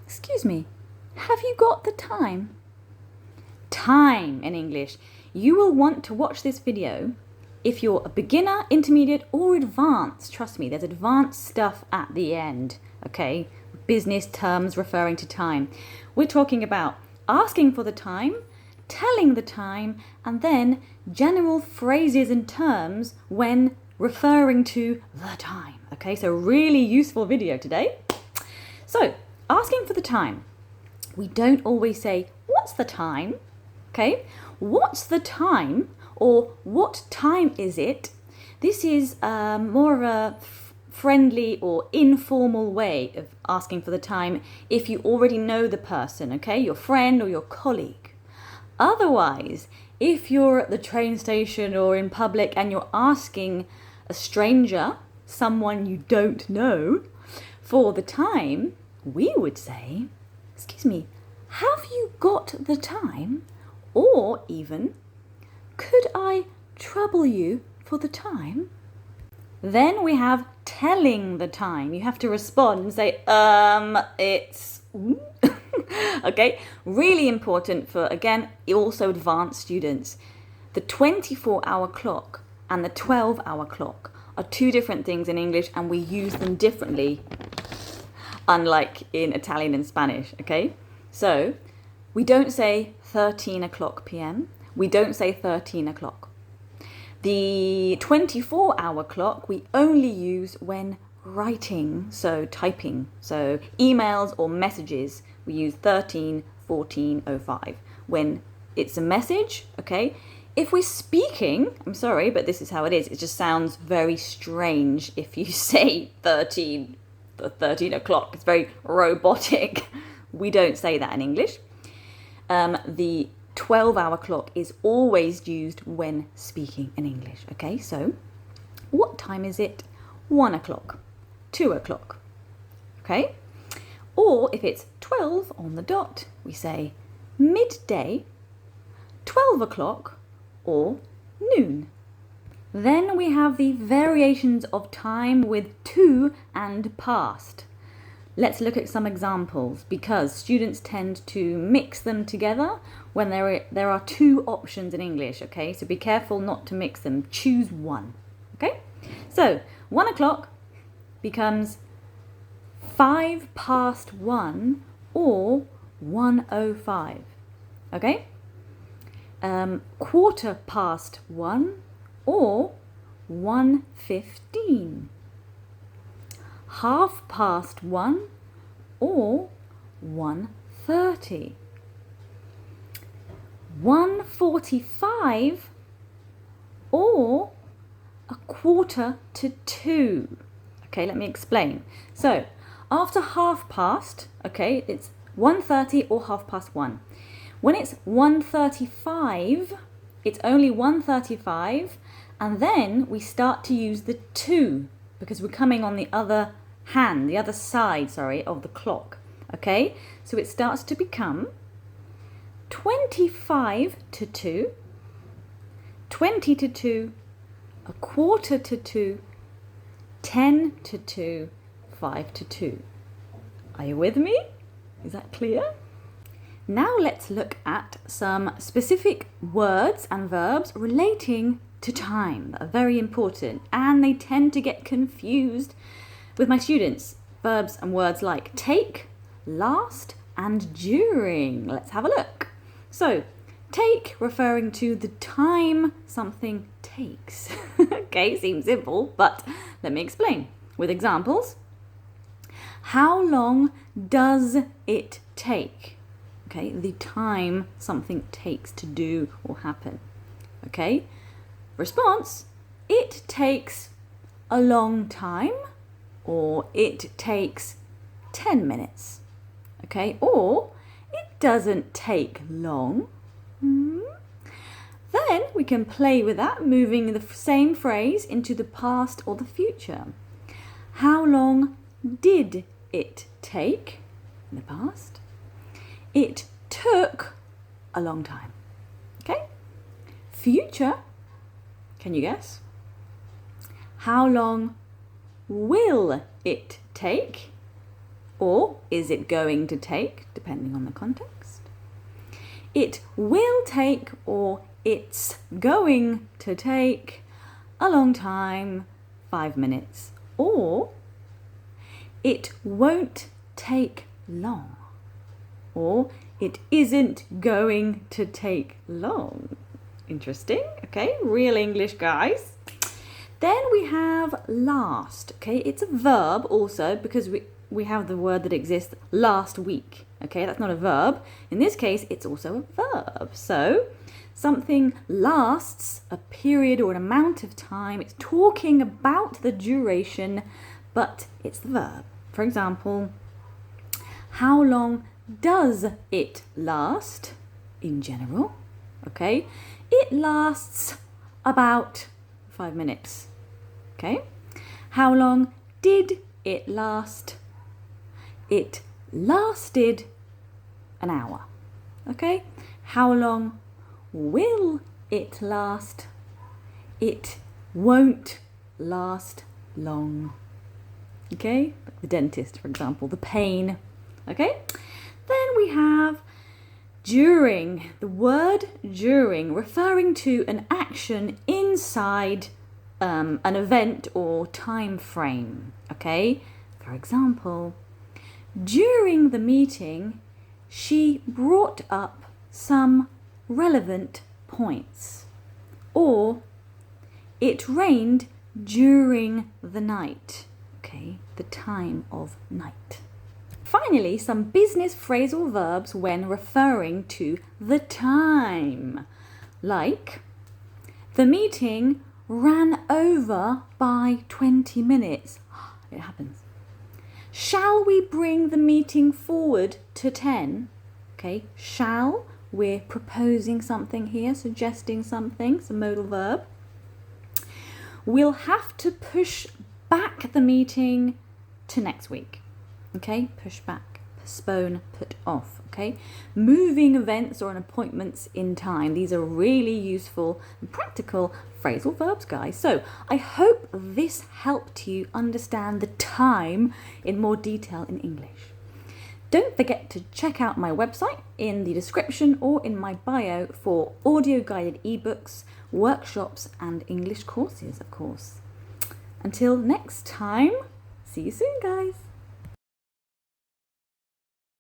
Excuse me, have you got the time? Time in English. You will want to watch this video if you're a beginner, intermediate, or advanced. Trust me, there's advanced stuff at the end, okay? Business terms referring to time. We're talking about asking for the time, telling the time, and then general phrases and terms when referring to the time, okay? So really useful video today. So, asking for the time. We don't always say, what's the time? Okay, what's the time or what time is it? This is more of a friendly or informal way of asking for the time if you already know the person, okay, your friend or your colleague. Otherwise, if you're at the train station or in public and you're asking a stranger, someone you don't know, for the time, we would say, excuse me, have you got the time? Or even, could I trouble you for the time? Then we have telling the time. You have to respond and say, it's... Okay, really important for, again, also advanced students. The 24-hour clock and the 12-hour clock are two different things in English and we use them differently, unlike in Italian and Spanish, okay? So, we don't say 13 o'clock p.m. We don't say 13 o'clock. The 24-hour clock we only use when writing, so typing. So emails or messages, we use 13, 14, 05. When it's a message, okay? If we're speaking, I'm sorry, but this is how it is. It just sounds very strange if you say 13 o'clock. It's very robotic. We don't say that in English. The 12-hour clock is always used when speaking in English, okay? So, what time is it? 1 o'clock, 2 o'clock, okay? Or if it's 12 on the dot, we say midday, 12 o'clock, or noon. Then we have the variations of time with to and past. Let's look at some examples because students tend to mix them together when there are two options in English, okay? So be careful not to mix them. Choose one, okay? So 1 o'clock becomes 5 past 1 or 1:05, okay? Quarter past 1 or 1:15. Half past 1 or 1:30. 1:45 or 1:45. Okay, let me explain. So, after half past, okay, it's 1:30 or 1:30. When it's 1:35, it's only 1:35, and then we start to use the to because we're coming on the other side of the clock, okay? So it starts to become 25 to 2, 20 to 2, 1:45 to 2, 10 to 2, 5 to 2. Are you with me? Is that clear? Now let's look at some specific words and verbs relating to time that are very important and they tend to get confused with my students. Verbs and words like take, last, and during. Let's have a look. So, take referring to the time something takes. Okay, seems simple, but let me explain with examples. How long does it take? Okay, the time something takes to do or happen. Okay, response, it takes a long time or it takes 10 minutes. Okay, or it doesn't take long. Then we can play with that, moving the same phrase into the past or the future. How long did it take in the past? It took a long time. Okay? Future, can you guess? How long will it take? or is it going to take, depending on the context. It will take or it's going to take a long time, 5 minutes, or it won't take long, or it isn't going to take long. Interesting, okay, real English, guys. Then we have last, okay, it's a verb also because we have the word that exists last week, okay, that's not a verb. In this case, it's also a verb. So something lasts a period or an amount of time. It's talking about the duration, but it's the verb. For example, how long does it last in general? Okay, it lasts about 5 minutes. Okay, how long did it last? It lasted an hour. Okay, how long will it last? It won't last long. Okay, like the dentist, for example, the pain. Okay, then we have during. The word during referring to an action inside an event or time frame. Okay, for example, during the meeting, she brought up some relevant points. Or it rained during the night. Okay, the time of night. Finally, some business phrasal verbs when referring to the time. Like, the meeting ran over by 20 minutes. It happens. Shall we bring the meeting forward to 10? Okay, shall, we're proposing something here, suggesting something, it's a modal verb. We'll have to push back the meeting to next week. Okay, push back, postpone, put off. Okay, moving events or appointments in time. These are really useful and practical phrasal verbs, guys. So I hope this helped you understand the time in more detail in English. Don't forget to check out my website in the description or in my bio for audio guided ebooks, workshops and English courses, of course. Until next time, see you soon, guys.